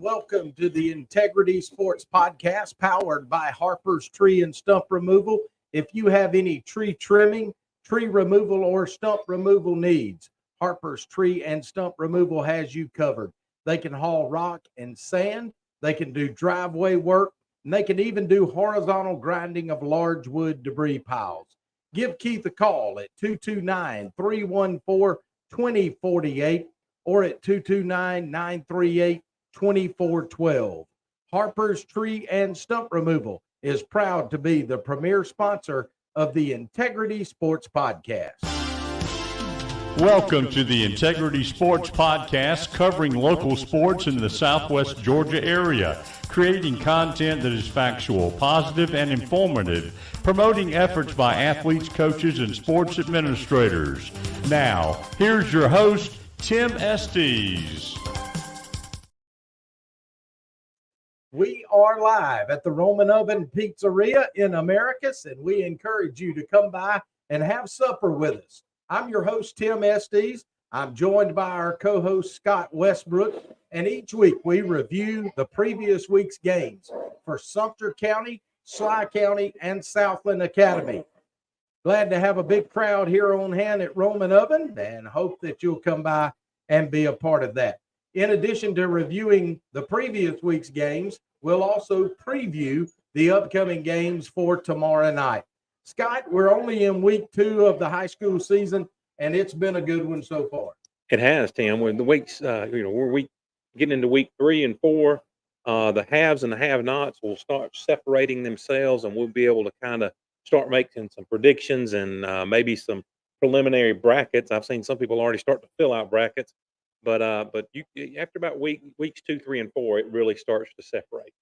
welcome to the Integrity Sports Podcast powered by Harper's Tree and Stump Removal. If you have any tree trimming, tree removal, or stump removal needs, Harper's Tree and Stump Removal has you covered. They can haul rock and sand, they can do driveway work, and they can even do horizontal grinding of large wood debris piles. Give Keith a call at 229-314-2048 or at 229-938-2412. Harper's Tree and Stump Removal is proud to be the premier sponsor of the Integrity Sports Podcast. Welcome to the Integrity Sports Podcast, covering local sports in the Southwest Georgia area, creating content that is factual, positive, and informative, promoting efforts by athletes, coaches, and sports administrators. Now, here's your host, Tim Estes. We are live at the Roman Oven Pizzeria in Americus, and we encourage you to come by and have supper with us. I'm your host, Tim Estes. I'm joined by our co-host, Scott Westbrook, and each week we review the previous week's games for Sumter County, Sly County, and Southland Academy. Glad to have a big crowd here on hand at Roman Oven and hope that you'll come by and be a part of that. In addition to reviewing the previous week's games, we'll also preview the upcoming games for tomorrow night. Scott, we're only in week 2 of the high school season, and it's been a good one so far. It has, Tim. When the weeks, we're getting into week 3 and 4, the haves and the have-nots will start separating themselves, and we'll be able to kind of start making some predictions and maybe some preliminary brackets. I've seen some people already start to fill out brackets, but you after about weeks 2, 3, and 4, it really starts to separate.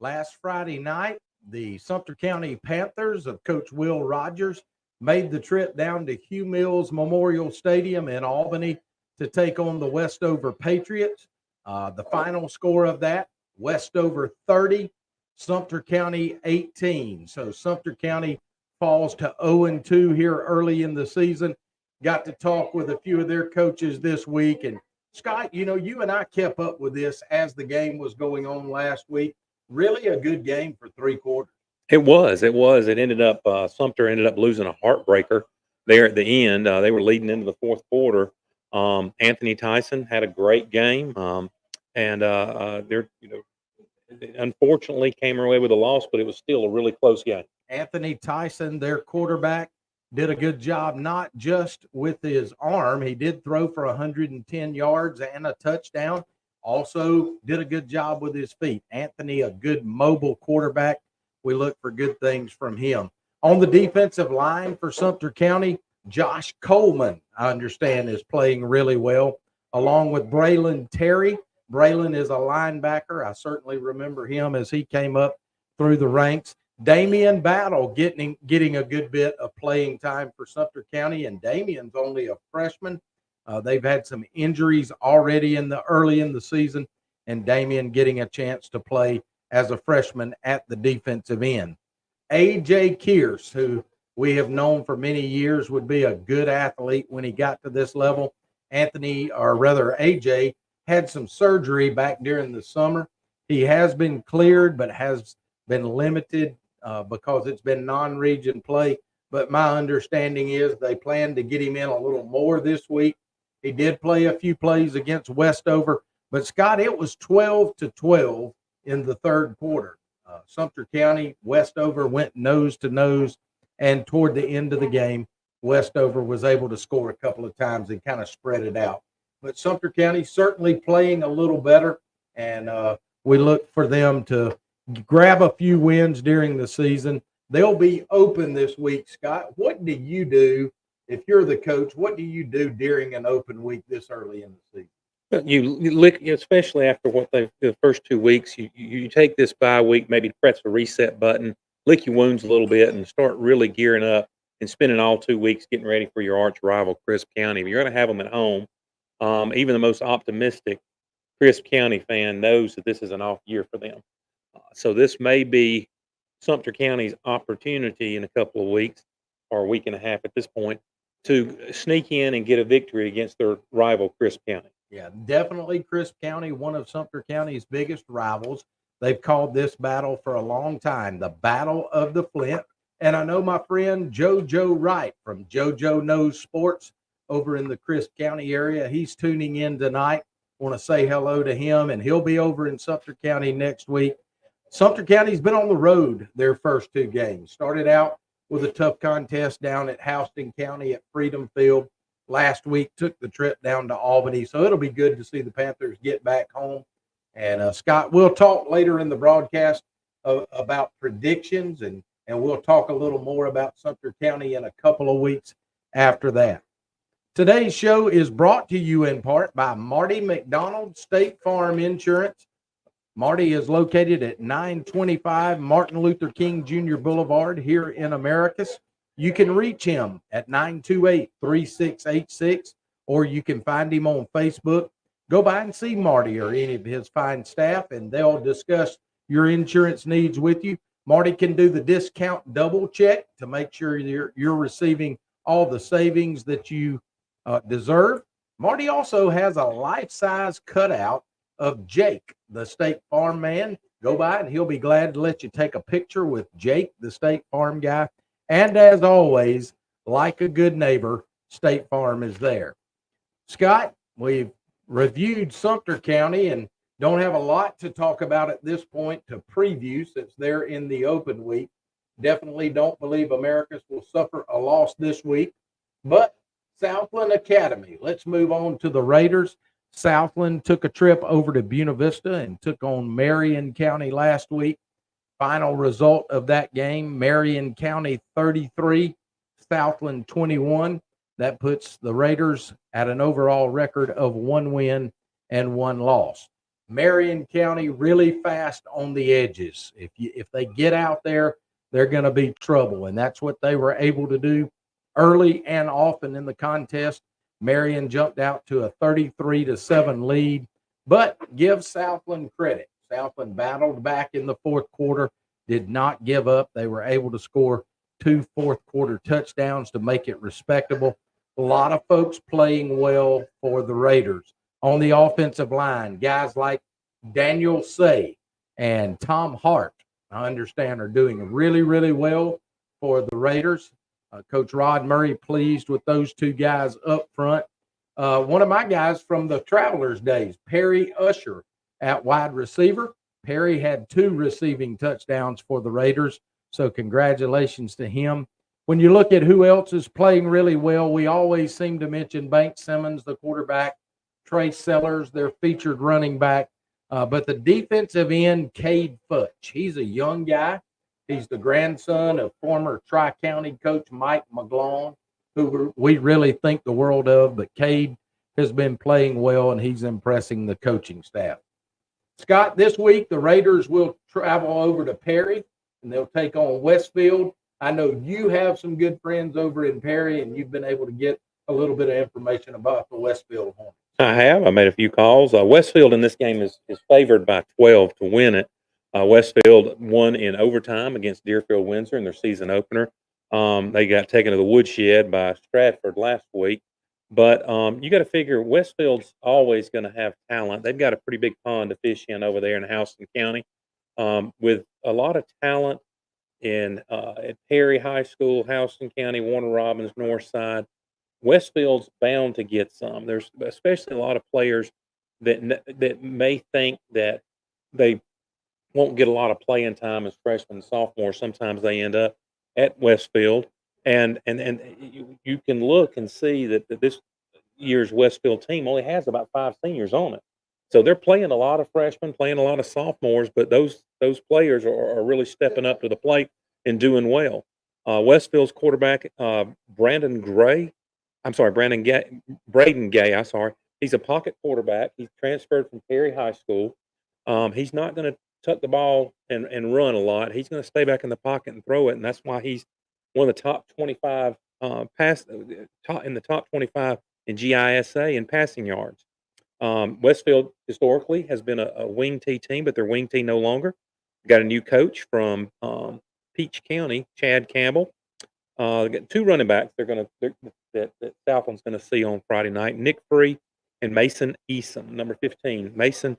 Last Friday night, the Sumter County Panthers of Coach Will Rogers made the trip down to Hugh Mills Memorial Stadium in Albany to take on the Westover Patriots. The final score of that, Westover 30, Sumter County 18. So Sumter County falls to 0-2 here early in the season. Got to talk with a few of their coaches this week. And Scott, you and I kept up with this as the game was going on last week. Really a good game for 3 quarters. It was. It ended up, Sumter ended up losing a heartbreaker there at the end. They were leading into the 4th quarter. Anthony Tyson had a great game. They're, unfortunately came away with a loss, but it was still a really close game. Anthony Tyson, their quarterback, did a good job, not just with his arm. He did throw for 110 yards and a touchdown. Also did a good job with his feet. Anthony, a good mobile quarterback. We look for good things from him. On the defensive line for Sumter County, Josh Coleman, I understand, is playing really well, along with Braylon Terry. Braylon is a linebacker. I certainly remember him as he came up through the ranks. Damian Battle getting a good bit of playing time for Sumter County, and Damian's only a freshman. They've had some injuries already early in the season, and Damian getting a chance to play as a freshman at the defensive end. A.J. Kearse, who we have known for many years would be a good athlete when he got to this level. A.J. had some surgery back during the summer. He has been cleared, but has been limited because it's been non-region play. But my understanding is they plan to get him in a little more this week. He did play a few plays against Westover. But, Scott, it was 12-12 in the 3rd quarter. Sumter County, Westover went nose to nose. And toward the end of the game, Westover was able to score a couple of times and kind of spread it out. But Sumter County certainly playing a little better. And we look for them to grab a few wins during the season. They'll be open this week, Scott. What do you do if you're the coach? What do you do during an open week this early in the season? You look, especially after the first 2 weeks, you take this bye week, maybe press the reset button, lick your wounds a little bit, and start really gearing up and spending all 2 weeks getting ready for your arch rival, Crisp County. If you're going to have them at home, even the most optimistic Crisp County fan knows that this is an off year for them. So this may be Sumter County's opportunity in a couple of weeks or a week and a half at this point to sneak in and get a victory against their rival, Crisp County. Yeah, definitely Crisp County, one of Sumter County's biggest rivals. They've called this battle for a long time the Battle of the Flint. And I know my friend JoJo Wright from JoJo Knows Sports over in the Crisp County area. He's tuning in tonight. Want to say hello to him, and he'll be over in Sumter County next week. Sumter County's been on the road their first two games. Started out with a tough contest down at Houston County at Freedom Field last week, took the trip down to Albany. So it'll be good to see the Panthers get back home. And Scott, we'll talk later in the broadcast about predictions, and we'll talk a little more about Sumter County in a couple of weeks after that. Today's show is brought to you in part by Marty McDonald State Farm Insurance. Marty is located at 925 Martin Luther King Jr. Boulevard here in Americus. You can reach him at 928-3686, or you can find him on Facebook. Go by and see Marty or any of his fine staff, and they'll discuss your insurance needs with you. Marty can do the discount double check to make sure you're receiving all the savings that you deserve. Marty also has a life-size cutout of Jake, the State Farm man. Go by and he'll be glad to let you take a picture with Jake, the State Farm guy. And as always, like a good neighbor, State Farm is there. Scott, we've reviewed Sumter County and don't have a lot to talk about at this point to preview since they're in the open week. Definitely don't believe Americus will suffer a loss this week. But Southland Academy, let's move on to the Raiders. Southland took a trip over to Buena Vista and took on Marion County last week. Final result of that game, Marion County 33, Southland 21. That puts the Raiders at an overall record of 1 win and 1 loss. Marion County really fast on the edges. If they get out there, they're going to be trouble, and that's what they were able to do early and often in the contest. Marion jumped out to a 33-7 lead, but give Southland credit. Southland battled back in the fourth quarter, did not give up. They were able to score 2 fourth-quarter touchdowns to make it respectable. A lot of folks playing well for the Raiders. On the offensive line, guys like Daniel Say and Tom Hart, I understand, are doing really, really well for the Raiders. Coach Rod Murray pleased with those two guys up front. One of my guys from the Travelers days, Perry Usher at wide receiver. Perry had 2 receiving touchdowns for the Raiders, so congratulations to him. When you look at who else is playing really well, we always seem to mention Bank Simmons, the quarterback, Trey Sellers, their featured running back, but the defensive end, Cade Futch. He's a young guy. He's the grandson of former Tri-County coach Mike McGlone, who we really think the world of, but Cade has been playing well, and he's impressing the coaching staff. Scott, this week the Raiders will travel over to Perry, and they'll take on Westfield. I know you have some good friends over in Perry, and you've been able to get a little bit of information about the Westfield Hornets. I have. I made a few calls. Westfield in this game is favored by 12 to win it. Westfield won in overtime against Deerfield Windsor in their season opener. They got taken to the woodshed by Stratford last week. But you got to figure Westfield's always going to have talent. They've got a pretty big pond to fish in over there in Houston County, with a lot of talent at Perry High School, Houston County, Warner Robins, Northside. Westfield's bound to get some. There's especially a lot of players that may think that they won't get a lot of playing time as freshmen and sophomores. Sometimes they end up at Westfield, and you can look and see that this year's Westfield team only has about 5 seniors on it. So they're playing a lot of freshmen, playing a lot of sophomores, but those players are really stepping up to the plate and doing well. Westfield's quarterback, Braden Gay. He's a pocket quarterback. He's transferred from Perry High School. He's not going to tuck the ball and run a lot. He's going to stay back in the pocket and throw it, and that's why he's one of the top 25 in the top 25 in GISA in passing yards. Westfield historically has been a wing T team, but they're wing T no longer. Got a new coach from Peach County, Chad Campbell. They got 2 running backs that Southland's going to see on Friday night. Nick Free and Mason Eason, number 15. Mason,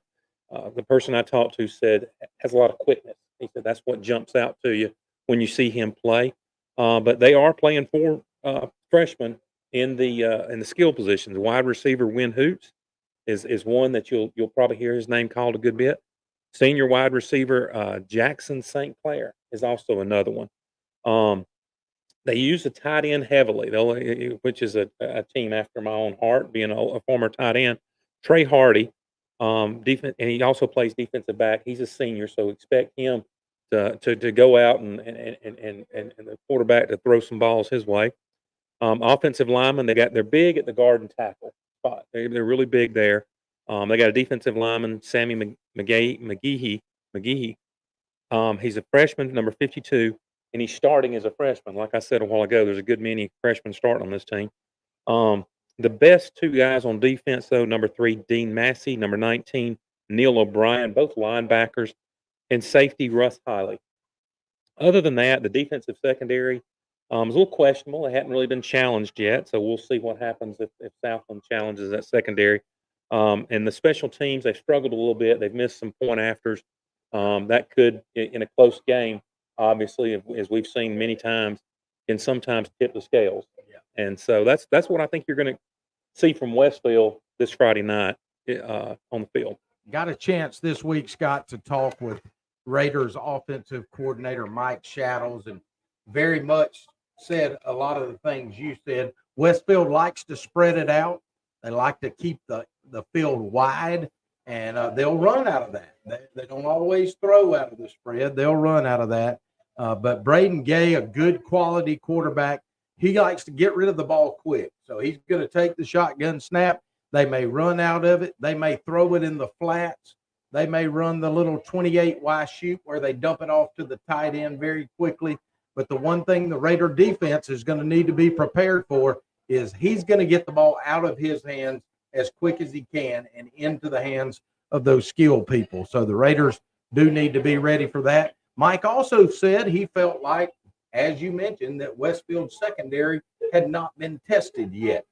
the person I talked to said, has a lot of quickness. He said that's what jumps out to you when you see him play. But they are playing 4 freshmen in the skill positions. Wide receiver Win Hoots is one that you'll probably hear his name called a good bit. Senior wide receiver Jackson St. Clair is also another one. They use the tight end heavily, which is a team after my own heart, being a former tight end. Trey Hardy, defense, and he also plays defensive back. He's a senior, so expect him to go out and the quarterback to throw some balls his way. Offensive lineman, they're big at the guard and tackle spot. They're really big there. They got a defensive lineman, Sammy McGehee. He's a freshman, number 52, and he's starting as a freshman. Like I said a while ago, there's a good many freshmen starting on this team. The best 2 guys on defense, though, number 3, Dean Massey, number 19, Neil O'Brien, both linebackers, and safety Russ Hiley. Other than that, the defensive secondary is a little questionable. They hadn't really been challenged yet, so we'll see what happens if Southland challenges that secondary. And the special teams, they've struggled a little bit. They've missed some point afters. That could, in a close game, obviously, as we've seen many times, can sometimes tip the scales. Yeah. And so that's what I think you're going to see from Westfield this Friday night on the field. Got a chance this week, Scott, to talk with Raiders offensive coordinator Mike Shadows, and very much said a lot of the things you said. Westfield likes to spread it out. They like to keep the field wide, and they'll run out of that. They don't always throw out of the spread. They'll run out of that. But Braden Gay, a good quality quarterback, he likes to get rid of the ball quick. So he's going to take the shotgun snap. They may run out of it. They may throw it in the flats. They may run the little 28Y shoot where they dump it off to the tight end very quickly. But the one thing the Raider defense is going to need to be prepared for is he's going to get the ball out of his hands as quick as he can and into the hands of those skilled people. So the Raiders do need to be ready for that. Mike also said he felt like, as you mentioned, that Westfield's secondary had not been tested yet.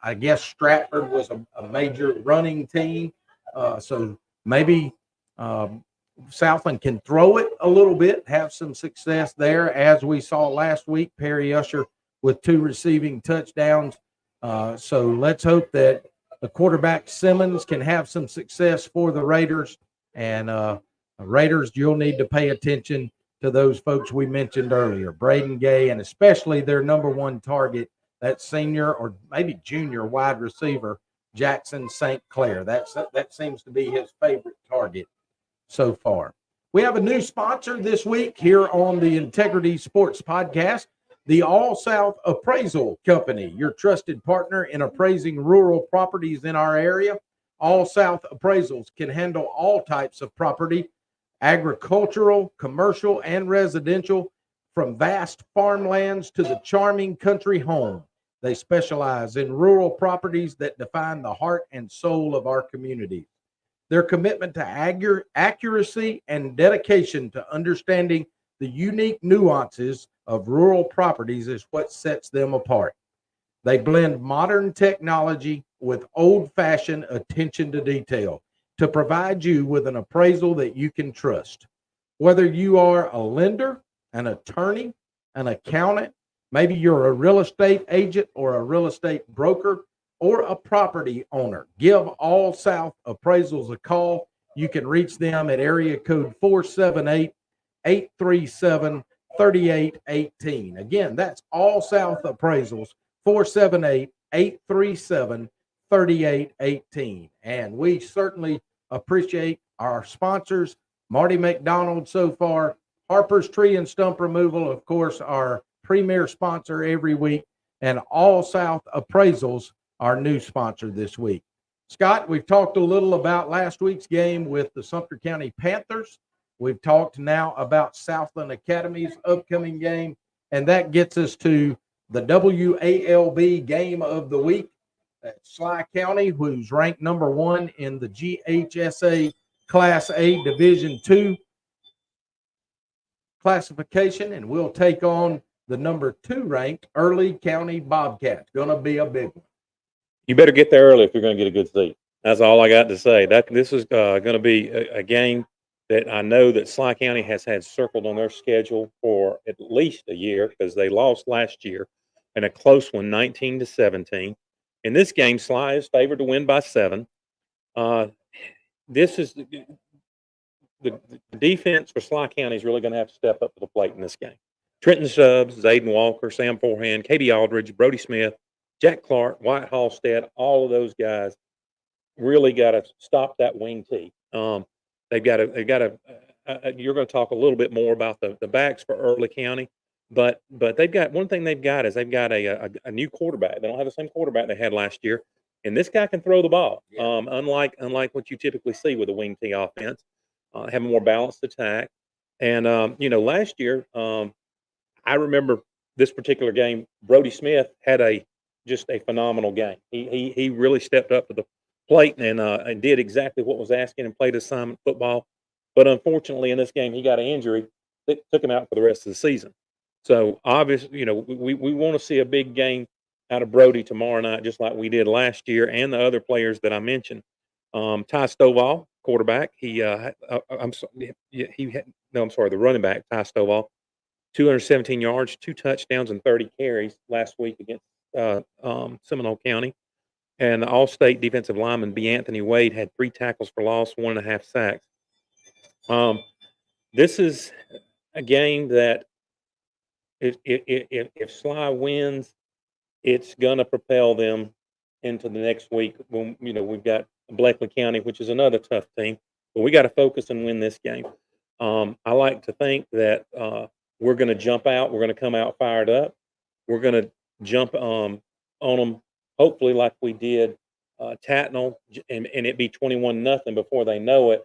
I guess Stratford was a major running team. So maybe Southland can throw it a little bit, have some success there, as we saw last week. Perry Usher with 2 receiving touchdowns. So let's hope that the quarterback Simmons can have some success for the Raiders. And Raiders, you'll need to pay attention to those folks we mentioned earlier, Braden Gay, and especially their number 1 target, that senior or maybe junior wide receiver, Jackson St. Clair. That seems to be his favorite target so far. We have a new sponsor this week here on the Integrity Sports Podcast, the All South Appraisal Company, your trusted partner in appraising rural properties in our area. All South Appraisals can handle all types of property, agricultural, commercial, and residential, from vast farmlands to the charming country home. They specialize in rural properties that define the heart and soul of our communities. Their commitment to accuracy and dedication to understanding the unique nuances of rural properties is what sets them apart. They blend modern technology with old-fashioned attention to detail to provide you with an appraisal that you can trust. Whether you are a lender, an attorney, an accountant, maybe you're a real estate agent or a real estate broker or a property owner, give All South Appraisals a call. You can reach them at area code 478-837-3818. Again, that's All South Appraisals, 478-837-3818. And we certainly appreciate our sponsors, Marty McDonald so far, Harper's Tree and Stump Removal, of course, our premier sponsor every week, and All South Appraisals, our new sponsor this week. Scott, we've talked a little about last week's game with the Sumter County Panthers. We've talked now about Southland Academy's upcoming game, and that gets us to the WALB game of the week. Sly County, who's ranked number 1 in the GHSA Class A Division II classification, and we'll take on the number 2 ranked Early County Bobcats. Going to be a big one. You better get there early if you're going to get a good seat. That's all I got to say. This is going to be a game that I know that Sly County has had circled on their schedule for at least a year because they lost last year in a close one, 19-17. In this game, Sly is favored to win by 7. This is the defense for Sly County is really going to have to step up to the plate in this game. Trenton Stubbs, Zayden Walker, Sam Forehand, KB Aldridge, Brody Smith, Jack Clark, Wyatt Halstead, all of those guys really got to stop that wing tee. They've got to. You're going to talk a little bit more about the backs for Early County, but they've got one thing they've got a new quarterback. They don't have the same quarterback they had last year, and this guy can throw the ball. Yeah. Unlike what you typically see with a wing tee offense, have a more balanced attack. And last year, I remember this particular game. Brody Smith had just a phenomenal game. He really stepped up to the plate and did exactly what was asking and played assignment football. But unfortunately, in this game, he got an injury that took him out for the rest of the season. So obviously, we want to see a big game out of Brody tomorrow night, just like we did last year, and the other players that I mentioned. Ty Stovall, quarterback. The running back, Ty Stovall, 217 yards, 2 touchdowns, and 30 carries last week against Seminole County. And the All-State defensive lineman, B. Anthony Wade, had 3 tackles for loss, 1.5 sacks. This is a game that if Sly wins, it's going to propel them into the next week. When, we've got Bleckley County, which is another tough team, but we got to focus and win this game. I like to think that we're going to jump out. We're going to come out fired up. We're going to jump on them, hopefully like we did Tatnall, and it be 21-0 before they know it,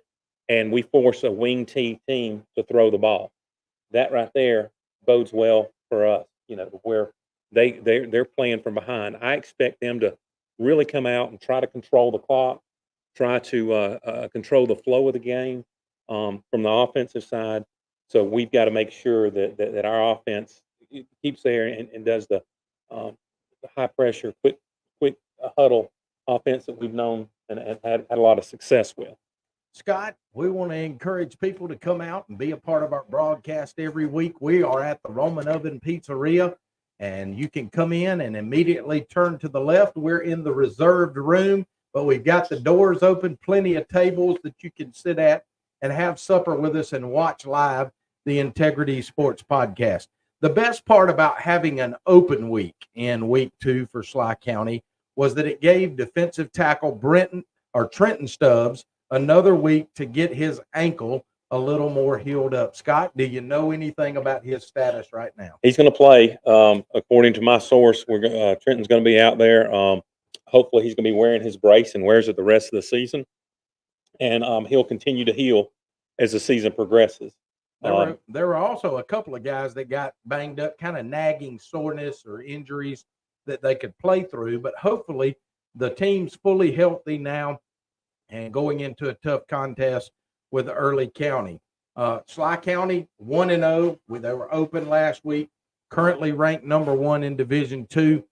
and we force a wing tee team to throw the ball. That right there bodes well for us, where they're playing from behind. I expect them to really come out and try to control the clock, try to control the flow of the game from the offensive side. So we've got to make sure that our offense keeps there and does the high pressure, quick huddle offense that we've known and had a lot of success with. Scott, we want to encourage people to come out and be a part of our broadcast every week. We are at the Roman Oven Pizzeria, and you can come in and immediately turn to the left. We're in the reserved room, but we've got the doors open, plenty of tables that you can sit at and have supper with us and watch live the Integrity Sports Podcast. The best part about having an open week in week 2 for Sly County was that it gave defensive tackle Trenton Stubbs another week to get his ankle a little more healed up. Scott, do you know anything about his status right now? He's going to play. According to my source, Trenton's going to be out there. Hopefully he's going to be wearing his brace and wears it the rest of the season. And he'll continue to heal as the season progresses. There were also a couple of guys that got banged up, kind of nagging soreness or injuries that they could play through. But hopefully the team's fully healthy now and going into a tough contest with Early County. Sly County 1-0. They were open last week, currently ranked number 1 in Division II.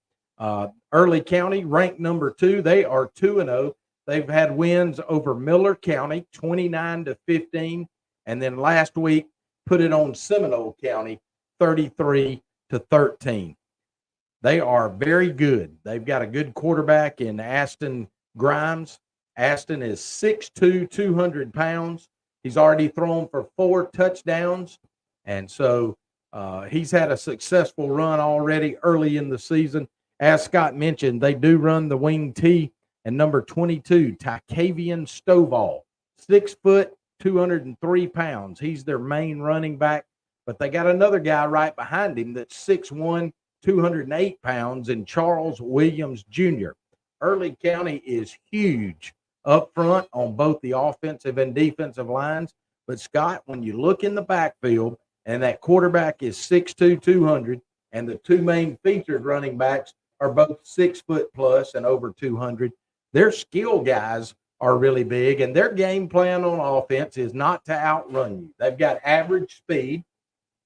Early County ranked number 2. They are 2-0. They've had wins over Miller County 29-15, and then last week put it on Seminole County 33-13. They are very good. They've got a good quarterback in Aston Grimes. Aston is 6'2", 200 pounds. He's already thrown for 4 touchdowns, and so he's had a successful run already early in the season. As Scott mentioned, they do run the wing tee, and number 22, Tykavian Stovall, 6 foot, 203 pounds. He's their main running back, but they got another guy right behind him that's 6'1", 208 pounds, and Charles Williams Jr. Early County is huge up front on both the offensive and defensive lines. But, Scott, when you look in the backfield and that quarterback is 6'2", 200, and the 2 main featured running backs are both 6 foot plus and over 200, their skill guys are really big, and their game plan on offense is not to outrun you. They've got average speed.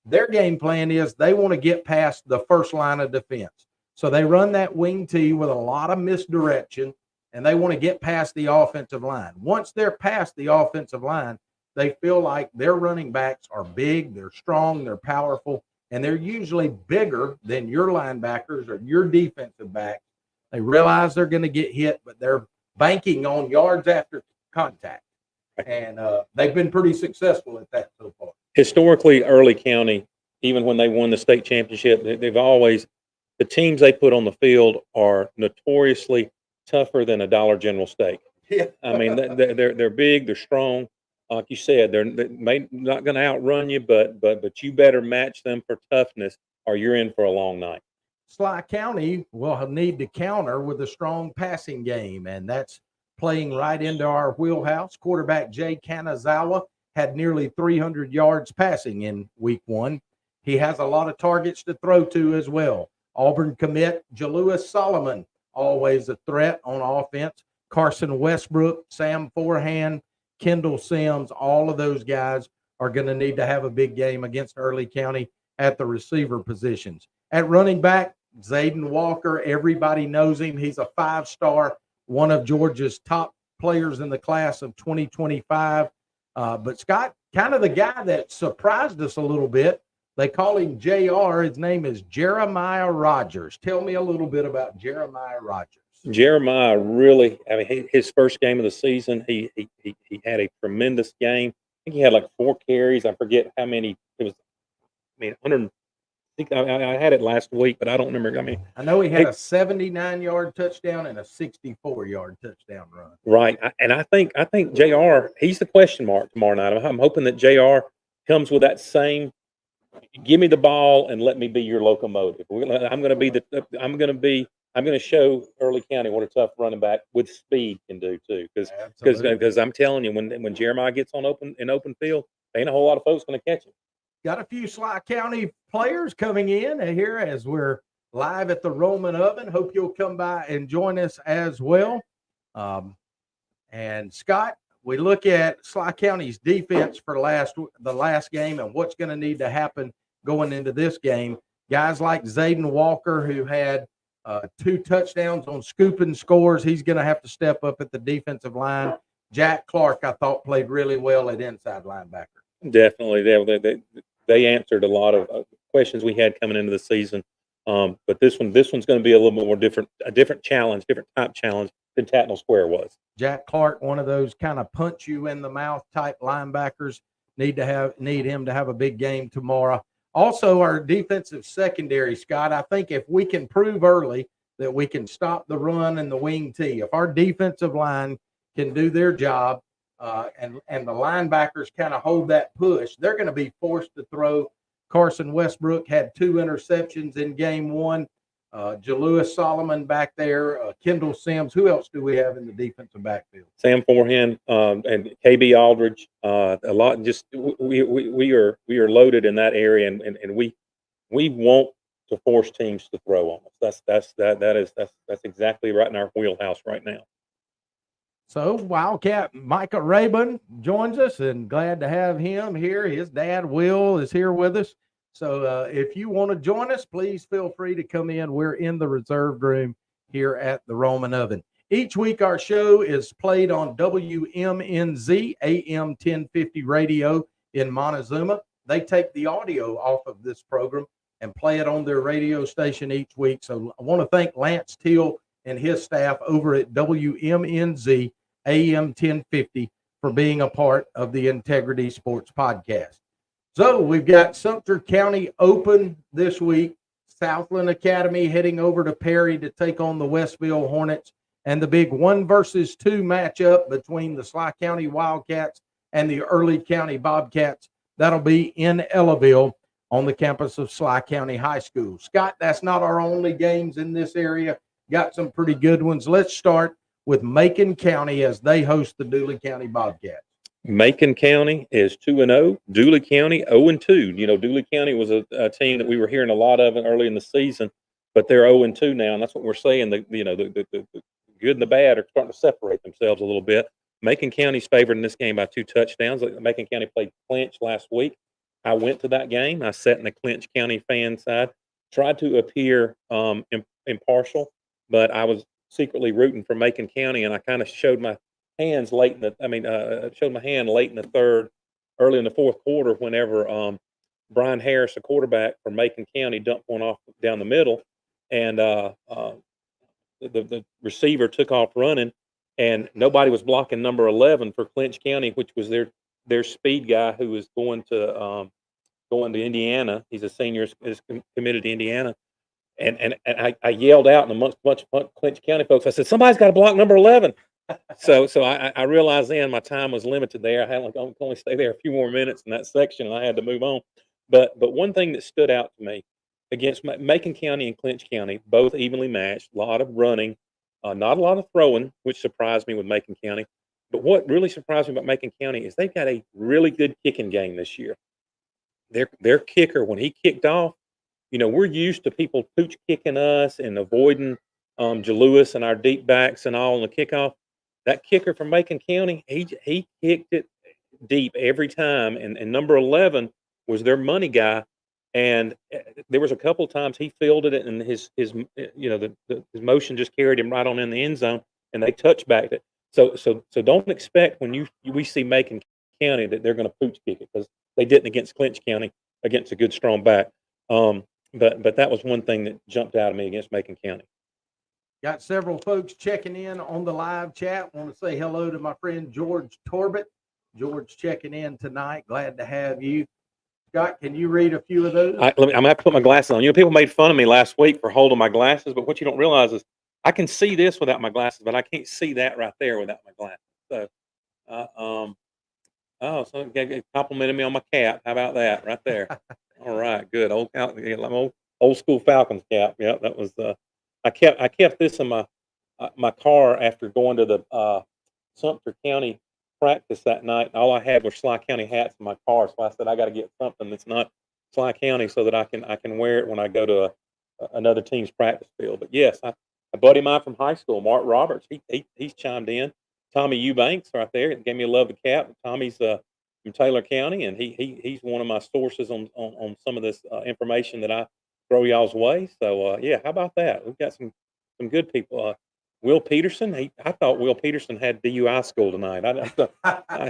Their game plan is they want to get past the first line of defense. So they run that wing T with a lot of misdirection, and they want to get past the offensive line. Once they're past the offensive line, they feel like their running backs are big, they're strong, they're powerful, and they're usually bigger than your linebackers or your defensive backs. They realize they're going to get hit, but they're banking on yards after contact. And they've been pretty successful at that so far. Historically, Early County, even when they won the state championship, they've always, the teams they put on the field are notoriously tougher than a Dollar General steak. Yeah. I mean, they're big, they're strong. Like you said, they're not going to outrun you, but you better match them for toughness, or you're in for a long night. Sly County will need to counter with a strong passing game, and that's playing right into our wheelhouse. Quarterback Jay Kanazawa had nearly 300 yards passing in week 1. He has a lot of targets to throw to as well. Auburn commit Jalewis Solomon, always a threat on offense. Carson Westbrook, Sam Forehand, Kendall Sims, all of those guys are going to need to have a big game against Early County at the receiver positions. At running back, Zayden Walker, everybody knows him. He's a 5-star, one of Georgia's top players in the class of 2025. But Scott, kind of the guy that surprised us a little bit. They call him JR. His name is Jeremiah Rogers. Tell me a little bit about Jeremiah Rogers. Jeremiah really, I mean, his first game of the season, he had a tremendous game. I think he had like 4 carries. I forget how many. It was, I mean, 100. I think I had it last week, but I don't remember. I mean, I know he had a 79-yard touchdown and a 64-yard touchdown run. Right, and I think JR, he's the question mark tomorrow night. I'm hoping that JR comes with that same, give me the ball and let me be your locomotive. I'm going to show Early County what a tough running back with speed can do too. Because I'm telling you, when Jeremiah gets on open field, ain't a whole lot of folks going to catch him. Got a few Sly County players coming in here as we're live at the Roman Oven. Hope you'll come by and join us as well. And Scott, we look at Sly County's defense for the last game and what's going to need to happen going into this game. Guys like Zayden Walker, who had 2 touchdowns on scooping scores, he's going to have to step up at the defensive line. Jack Clark, I thought, played really well at inside linebacker. Definitely, they answered a lot of questions we had coming into the season. But this one's going to be a little bit more different, a different type challenge than Tatnall Square was. Jack Clark, one of those kind of punch you in the mouth type linebackers, need him to have a big game tomorrow. Also, our defensive secondary, Scott, I think if we can prove early that we can stop the run and the wing T, if our defensive line can do their job, and the linebackers kind of hold that push, they're going to be forced to throw. Carson Westbrook had 2 interceptions in game 1. Jalewis Solomon back there, Kendall Sims. Who else do we have in the defensive backfield? Sam Forehand and KB Aldridge. A lot. Just we are loaded in that area, and we want to force teams to throw on us. That's exactly right in our wheelhouse right now. So Wildcat Micah Rabin joins us, and glad to have him here. His dad, Will, is here with us. So if you want to join us, please feel free to come in. We're in the reserved room here at the Roman Oven. Each week our show is played on WMNZ AM 1050 radio in Montezuma. They take the audio off of this program and play it on their radio station each week. So I want to thank Lance Teal and his staff over at WMNZ AM 1050 for being a part of the Integrity Sports Podcast. So we've got Sumter County Open this week. Southland Academy heading over to Perry to take on the Westville Hornets, and the big 1 versus 2 matchup between the Sly County Wildcats and the Early County Bobcats. That'll be in Ellaville on the campus of Sly County High School. Scott, that's not our only games in this area. Got some pretty good ones. Let's start with Macon County as they host the Dooley County Bobcats. Macon County is 2-0. Dooley County 0-2. You know, Dooley County was a team that we were hearing a lot of early in the season, but they're 0-2 now, and that's what we're saying. The good and the bad are starting to separate themselves a little bit. Macon County's favored in this game by 2 touchdowns. Macon County played Clinch last week. I went to that game. I sat in the Clinch County fan side, tried to appear impartial, but I was secretly rooting for Macon County, and I kind of showed my hands late in the. Showed my hand late in the third, early in the fourth quarter, whenever Brian Harris, the quarterback for Macon County, dumped one off down the middle, and the receiver took off running, and nobody was blocking number 11 for Clinch County, which was their speed guy who was going to Indiana. He's a senior, is committed to Indiana. And I yelled out, and amongst a bunch of Clinch County folks, I said, "Somebody's got to block number 11." So I realized then my time was limited there. I had to only stay there a few more minutes in that section, and I had to move on. But one thing that stood out to me against Macon County and Clinch County, both evenly matched, a lot of running, not a lot of throwing, which surprised me with Macon County. But what really surprised me about Macon County is they've got a really good kicking game this year. Their kicker, when he kicked off, we're used to people pooch kicking us and avoiding Jalewis and our deep backs and all on the kickoff. That kicker from Macon County, he kicked it deep every time, and number 11 was their money guy. And there was a couple of times he fielded it, and his motion just carried him right on in the end zone, and they touchbacked it. So don't expect when we see Macon County that they're going to pooch kick it, because they didn't against Clinch County against a good strong back. But that was one thing that jumped out at me against Macon County. Got several folks checking in on the live chat. Want to say hello to my friend George Torbett. George checking in tonight. Glad to have you. Scott, can you read a few of those? I'm going to have to put my glasses on. People made fun of me last week for holding my glasses, but what you don't realize is I can see this without my glasses, but I can't see that right there without my glasses. So, so they complimented me on my cap. How about that right there? All right, good. Old school Falcons cap. Yeah, that was. I kept this in my car after going to the Sumter County practice that night. All I had were Sly County hats in my car, so I said I got to get something that's not Sly County so that I can wear it when I go to another team's practice field. But yes, a buddy of mine from high school, Mark Roberts, he's chimed in. Tommy Eubanks right there gave me a love the cap. Tommy's from Taylor County, and he's one of my sources on some of this information that I throw y'all's way. So yeah, how about that? We've got some good people. Will Peterson, I thought Will Peterson had DUI school tonight.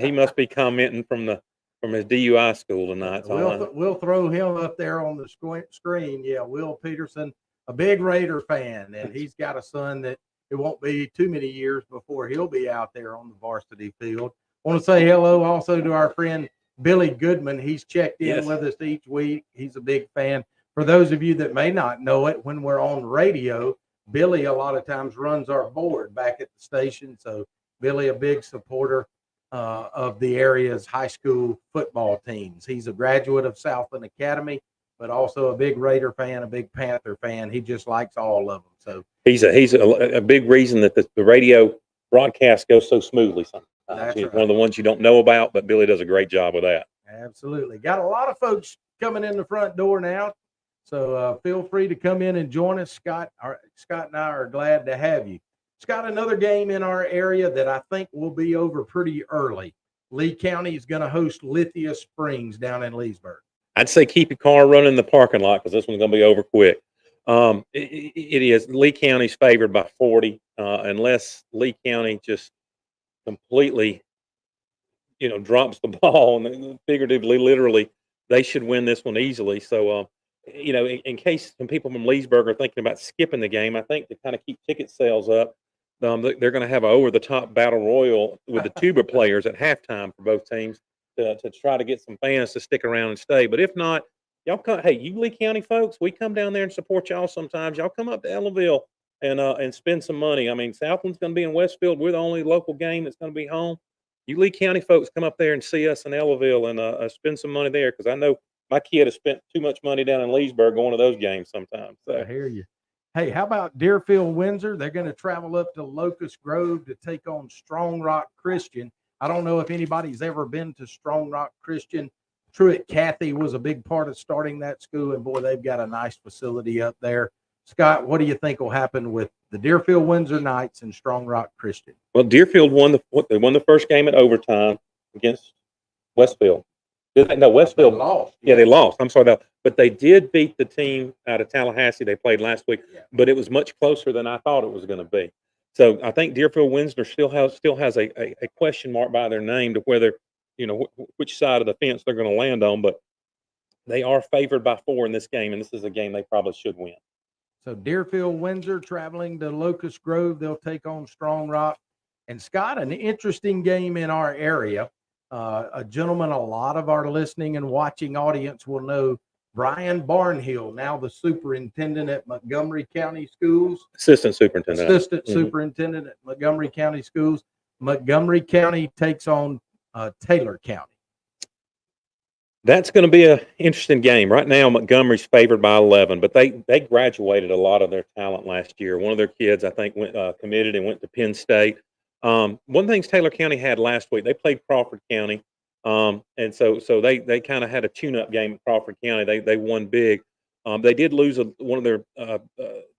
He must be commenting from his DUI school tonight. We'll throw him up there on the screen. Yeah, Will Peterson, a big Raider fan, and he's got a son that it won't be too many years before he'll be out there on the varsity field. I want to say hello also to our friend Billy Goodman. He's checked in with us each week. He's a big fan. For those of you that may not know it, when we're on radio, Billy a lot of times runs our board back at the station. So Billy, a big supporter of the area's high school football teams. He's a graduate of Southland Academy, but also a big Raider fan, a big Panther fan. He just likes all of them. So he's a big reason that the radio broadcast goes so smoothly sometimes. He's right. One of the ones you don't know about, but Billy does a great job with that. Absolutely. Got a lot of folks coming in the front door now. So feel free to come in and join us. Scott and I are glad to have you. Scott, another game in our area that I think will be over pretty early. Lee County is going to host Lithia Springs down in Leesburg. I'd say keep your car running in the parking lot because this one's going to be over quick. It is. Lee County's favored by 40, unless Lee County just completely, drops the ball, and figuratively, literally, they should win this one easily. So, in case some people from Leesburg are thinking about skipping the game, I think to kind of keep ticket sales up, they're going to have an over-the-top battle royal with the tuba players at halftime for both teams to try to get some fans to stick around and stay. But if not, y'all come. Hey, you Lee County folks, we come down there and support y'all sometimes. Y'all come up to Ellenville and spend some money. I mean, Southland's going to be in Westfield. We're the only local game that's going to be home. You Lee County folks come up there and see us in Ellenville and spend some money there, because I know my kid has spent too much money down in Leesburg going to those games sometimes. So. I hear you. Hey, how about Deerfield Windsor? They're going to travel up to Locust Grove to take on Strong Rock Christian. I don't know if anybody's ever been to Strong Rock Christian. Truett Cathy was a big part of starting that school, and boy, they've got a nice facility up there. Scott, what do you think will happen with the Deerfield Windsor Knights and Strong Rock Christian? Well, Deerfield won the first game in overtime against Westfield. No, Westfield lost. Yeah, they lost. I'm sorry, but they did beat the team out of Tallahassee they played last week. Yeah. But it was much closer than I thought it was going to be. So I think Deerfield Windsor still has a question mark by their name to whether which side of the fence they're going to land on. But they are favored by 4 in this game, and this is a game they probably should win. So Deerfield Windsor traveling to Locust Grove, they'll take on Strong Rock. And Scott, an interesting game in our area. A gentleman a lot of our listening and watching audience will know, Brian Barnhill, now the superintendent at Montgomery County Schools. Assistant superintendent. Superintendent at Montgomery County Schools. Montgomery County takes on Taylor County. That's going to be an interesting game. Right now, Montgomery's favored by 11, but they graduated a lot of their talent last year. One of their kids, I think, went committed and went to Penn State. One of the things Taylor County had last week, they played Crawford County, and so they kind of had a tune-up game at Crawford County. They won big. They did lose one of their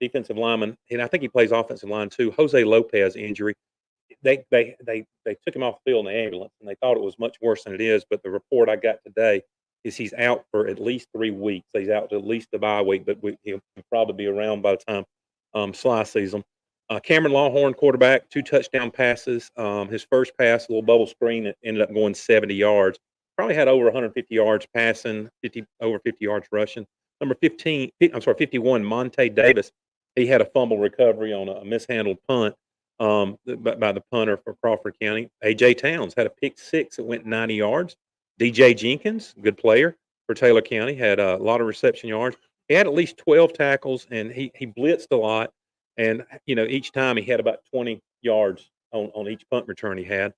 defensive linemen, and I think he plays offensive line too. Jose Lopez injury. They took him off the field in the ambulance, and they thought it was much worse than it is. But the report I got today is he's out for at least 3 weeks. He's out to at least the bye week, but he'll probably be around by the time Sly sees him. Cameron Lawhorn, quarterback, 2 touchdown passes. His first pass, a little bubble screen, it ended up going 70 yards. Probably had over 150 yards passing, over 50 yards rushing. Number 51, Monte Davis. He had a fumble recovery on a mishandled punt by the punter for Crawford County. A.J. Towns had a pick 6 that went 90 yards. D.J. Jenkins, good player for Taylor County, had a lot of reception yards. He had at least 12 tackles, and he blitzed a lot. And, each time he had about 20 yards on each punt return he had.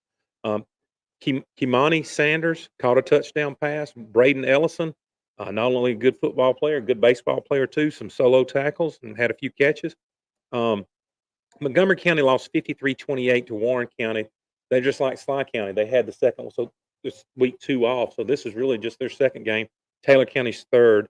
Kimani Sanders caught a touchdown pass. Braden Ellison, not only a good football player, good baseball player too, some solo tackles and had a few catches. Montgomery County lost 53-28 to Warren County. They're just like Sly County. They had the second one, so this week 2 off. So this is really just their second game. Taylor County's third.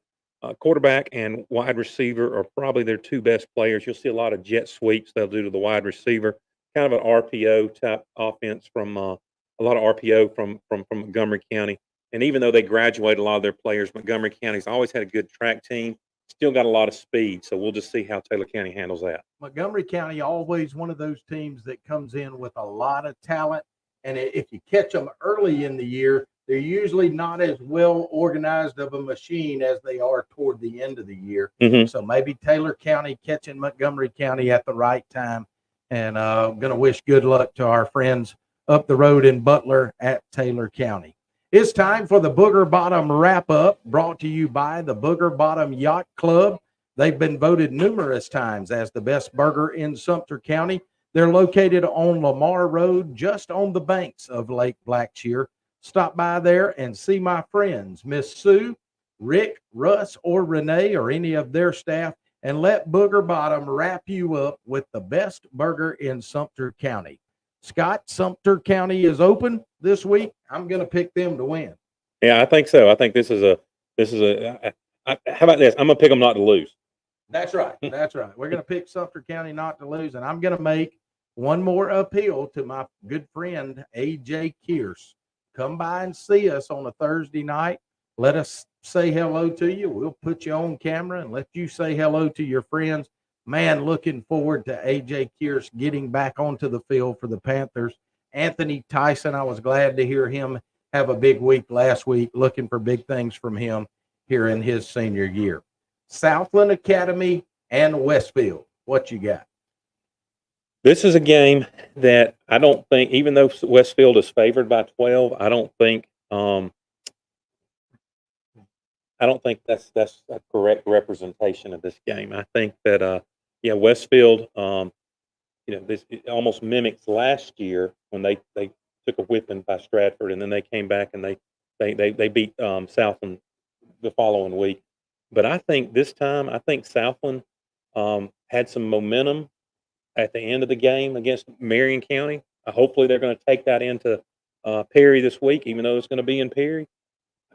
Quarterback and wide receiver are probably their 2 best players. You'll see a lot of jet sweeps they'll do to the wide receiver. Kind of an RPO type offense from a lot of RPO from Montgomery County. And even though they graduated a lot of their players, Montgomery County's always had a good track team. Still got a lot of speed, so we'll just see how Taylor County handles that. Montgomery County always one of those teams that comes in with a lot of talent, and if you catch them early in the year, they're usually not as well organized of a machine as they are toward the end of the year. Mm-hmm. So maybe Taylor County catching Montgomery County at the right time, and going to wish good luck to our friends up the road in Butler at Taylor County. It's time for the Booger Bottom wrap-up, brought to you by the Booger Bottom Yacht Club. They've been voted numerous times as the best burger in Sumter County. They're located on Lamar Road, just on the banks of Lake Blackshear. Stop by there and see my friends, Miss Sue, Rick, Russ, or Renee, or any of their staff, and let Booger Bottom wrap you up with the best burger in Sumter County. Scott, Sumter County is open this week. I'm going to pick them to win. Yeah, I think so. I think this is a how about this? I'm going to pick them not to lose. That's right. That's right. We're going to pick Sumter County not to lose, and I'm going to make one more appeal to my good friend, A.J. Kearse. Come by and see us on a Thursday night. Let us say hello to you. We'll put you on camera and let you say hello to your friends. Man, looking forward to A.J. Kearse getting back onto the field for the Panthers. Anthony Tyson, I was glad to hear him have a big week last week. Looking for big things from him here in his senior year. Southland Academy and Westfield, what you got? This is a game that I don't think, even though Westfield is favored by 12, I don't think that's a correct representation of this game. I think that Westfield, this it almost mimics last year when they took a whipping by Stratford, and then they came back and they beat Southland the following week. But I think this time, Southland had some momentum at the end of the game against Marion County. Hopefully, they're going to take that into Perry this week, even though it's going to be in Perry.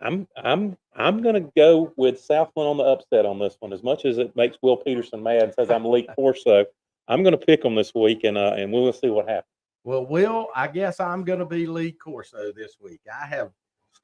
I'm going to go with Southland on the upset on this one. As much as it makes Will Peterson mad and says I'm Lee Corso, I'm going to pick them this week, and we'll see what happens. Well, Will, I guess I'm going to be Lee Corso this week. I have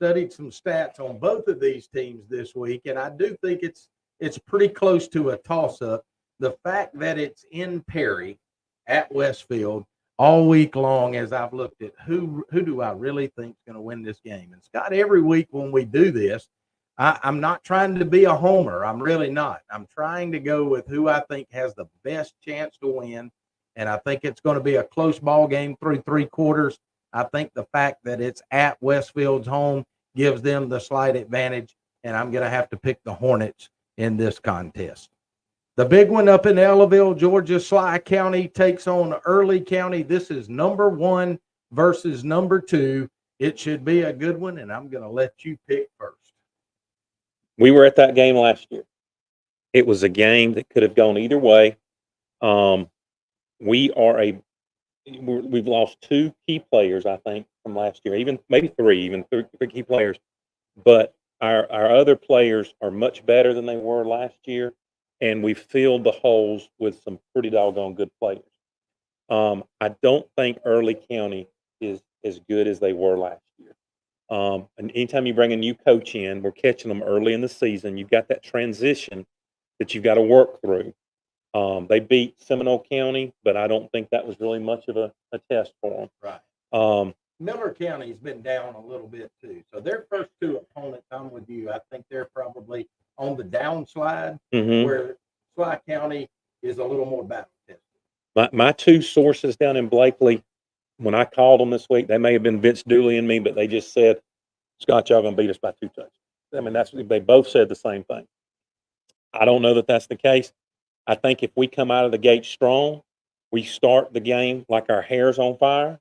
studied some stats on both of these teams this week, and I do think it's pretty close to a toss-up. The fact that it's in Perry at Westfield all week long, as I've looked at who do I really think is going to win this game. And Scott, every week when we do this, I'm not trying to be a homer. I'm really not. I'm trying to go with who I think has the best chance to win, and I think it's going to be a close ball game through three quarters. I think the fact that it's at Westfield's home gives them the slight advantage, and I'm going to have to pick the Hornets in this contest. The big one up in Ellaville, Georgia, Sly County takes on Early County. This is number 1 versus number 2. It should be a good one, and I'm going to let you pick first. We were at that game last year. It was a game that could have gone either way. We've lost 2 key players, I think, from last year, even maybe 3 key players. But our other players are much better than they were last year, and we filled the holes with some pretty doggone good players. I don't think Early County is as good as they were last year. And anytime you bring a new coach in, we're catching them early in the season. You've got that transition that you've got to work through. They beat Seminole County, but I don't think that was really much of a test for them. Right. Miller County's been down a little bit too. So their first 2 opponents, I'm with you. I think they're probably on the downslide, where Sly County is a little more battle tested. My 2 sources down in Blakely, when I called them this week, they may have been Vince Dooley and me, but they just said, Scott, y'all going to beat us by 2 touchdowns. I mean, they both said the same thing. I don't know that that's the case. I think if we come out of the gate strong, we start the game like our hair's on fire,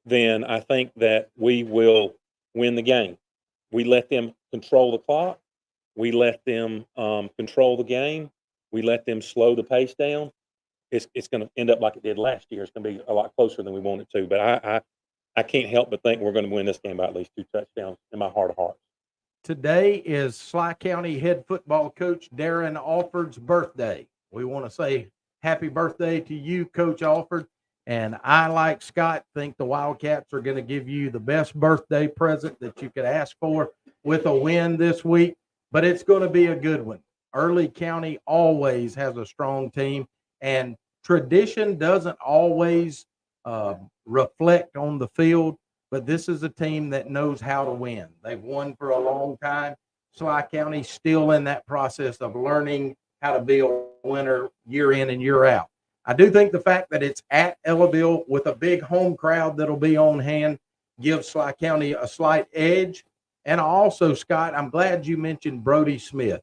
then I think that we will win the game. We let them control the clock. We let them control the game. We let them slow the pace down. It's going to end up like it did last year. It's going to be a lot closer than we want it to. But I can't help but think we're going to win this game by at least 2 touchdowns in my heart of hearts. Today is Sly County head football coach Darren Alford's birthday. We want to say happy birthday to you, Coach Alford. And I, like Scott, think the Wildcats are going to give you the best birthday present that you could ask for with a win this week. But it's going to be a good one. Early County always has a strong team, and tradition doesn't always reflect on the field, but this is a team that knows how to win. They've won for a long time. Sly County's still in that process of learning how to be a winner year in and year out. I do think the fact that it's at Ellaville with a big home crowd that'll be on hand gives Sly County a slight edge. And also, Scott, I'm glad you mentioned Brody Smith.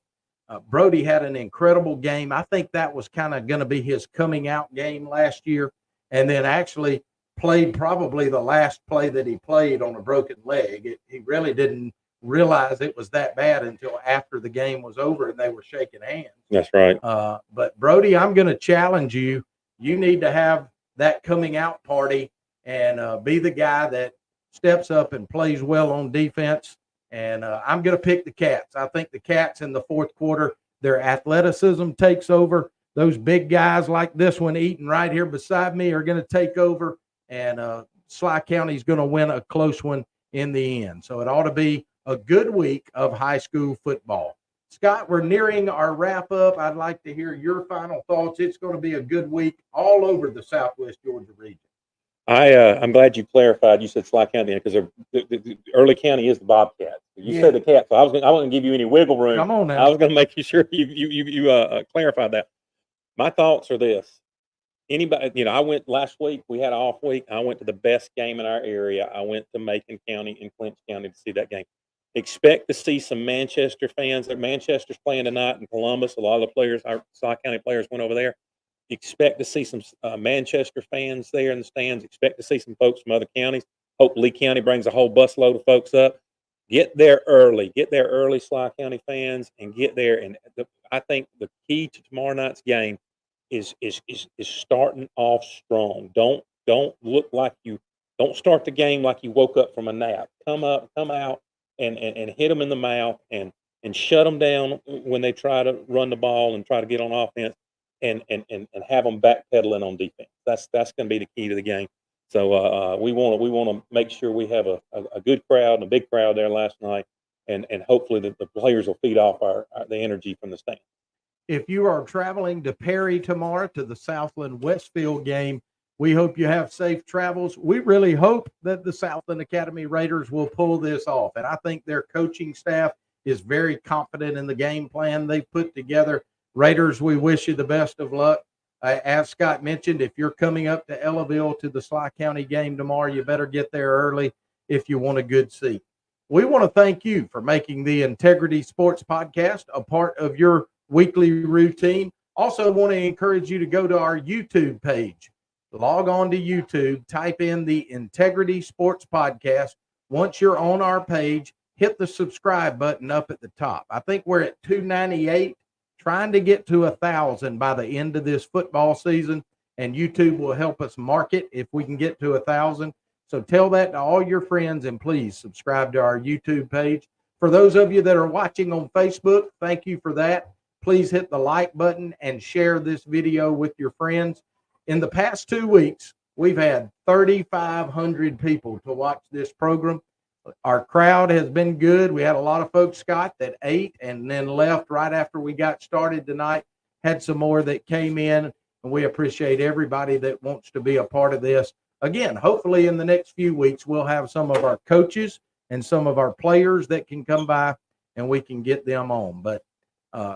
Brody had an incredible game. I think that was kind of going to be his coming out game last year, and then actually played probably the last play that he played on a broken leg. He really didn't realize it was that bad until after the game was over and they were shaking hands. That's right. But Brody, I'm going to challenge you. You need to have that coming out party and be the guy that steps up and plays well on defense. And I'm going to pick the Cats. I think the Cats in the fourth quarter, their athleticism takes over. Those big guys like this one eating right here beside me are going to take over. And Sly County's going to win a close one in the end. So it ought to be a good week of high school football. Scott, we're nearing our wrap up. I'd like to hear your final thoughts. It's going to be a good week all over the Southwest Georgia region. I'm glad you clarified. You said Sly County because the Early County is the Bobcats. You said the Cats, so I wasn't going to give you any wiggle room. Come on now. I was going to make sure you clarified that. My thoughts are this: anybody, I went last week. We had an off week. I went to the best game in our area. I went to Macon County and Clinch County to see that game. Expect to see some Manchester fans. Manchester's playing tonight in Columbus. A lot of the players, our Sly County players, went over there. Expect to see some Manchester fans there in the stands. Expect to see some folks from other counties. Hope Lee County brings a whole busload of folks up. Get there early. Get there early, Sly County fans, and get there. And I think the key to tomorrow night's game is starting off strong. Don't look like don't start the game like you woke up from a nap. Come out, and hit them in the mouth and shut them down when they try to run the ball and try to get on offense. And have them backpedaling on defense. That's going to be the key to the game. So we want to make sure we have a good crowd and a big crowd there last night, and hopefully the players will feed off the energy from the stand. If you are traveling to Perry tomorrow to the Southland Westfield game, we hope you have safe travels. We really hope that the Southland Academy Raiders will pull this off. And I think their coaching staff is very confident in the game plan they put together. Raiders, we wish you the best of luck. As Scott mentioned, if you're coming up to Ellaville to the Sly County game tomorrow, you better get there early if you want a good seat. We want to thank you for making the Integrity Sports Podcast a part of your weekly routine. Also want to encourage you to go to our YouTube page. Log on to YouTube, type in the Integrity Sports Podcast. Once you're on our page, hit the subscribe button up at the top. I think we're at 298, trying to get to 1,000 by the end of this football season, and YouTube will help us market if we can get to 1,000. So tell that to all your friends, and please subscribe to our YouTube page. For those of you that are watching on Facebook, thank you for that. Please hit the like button and share this video with your friends. In the past 2 weeks, we've had 3,500 people to watch this program. Our crowd has been good. We had a lot of folks, Scott, that ate and then left right after we got started tonight. Had some more that came in, and we appreciate everybody that wants to be a part of this. Again, hopefully in the next few weeks, we'll have some of our coaches and some of our players that can come by, and we can get them on. But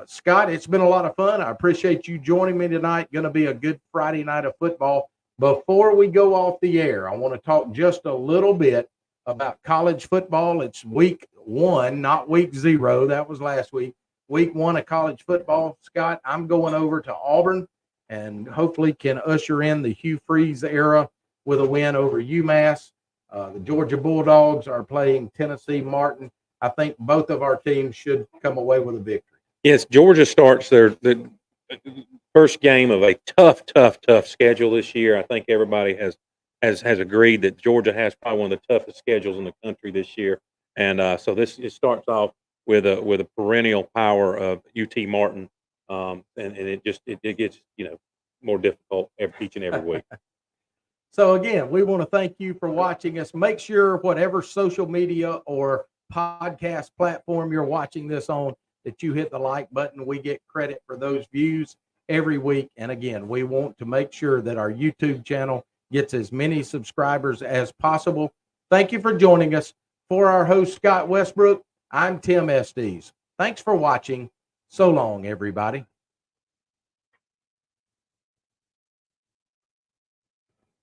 Scott, it's been a lot of fun. I appreciate you joining me tonight. Going to be a good Friday night of football. Before we go off the air, I want to talk just a little bit about college football. It's week 1, not week 0. That was last week. Week 1 of college football. Scott, I'm going over to Auburn and hopefully can usher in the Hugh Freeze era with a win over UMass. The Georgia Bulldogs are playing Tennessee Martin. I think both of our teams should come away with a victory. Yes, Georgia starts the first game of a tough schedule this year. I think everybody has agreed that Georgia has probably one of the toughest schedules in the country this year, and so it starts off with a perennial power of UT Martin, and it gets more difficult each and every week. So again, we want to thank you for watching us. Make sure whatever social media or podcast platform you're watching this on, that you hit the like button. We get credit for those views every week. And again, we want to make sure that our YouTube channel gets as many subscribers as possible. Thank you for joining us. For our host, Scott Westbrook, I'm Tim Estes. Thanks for watching. So long, everybody.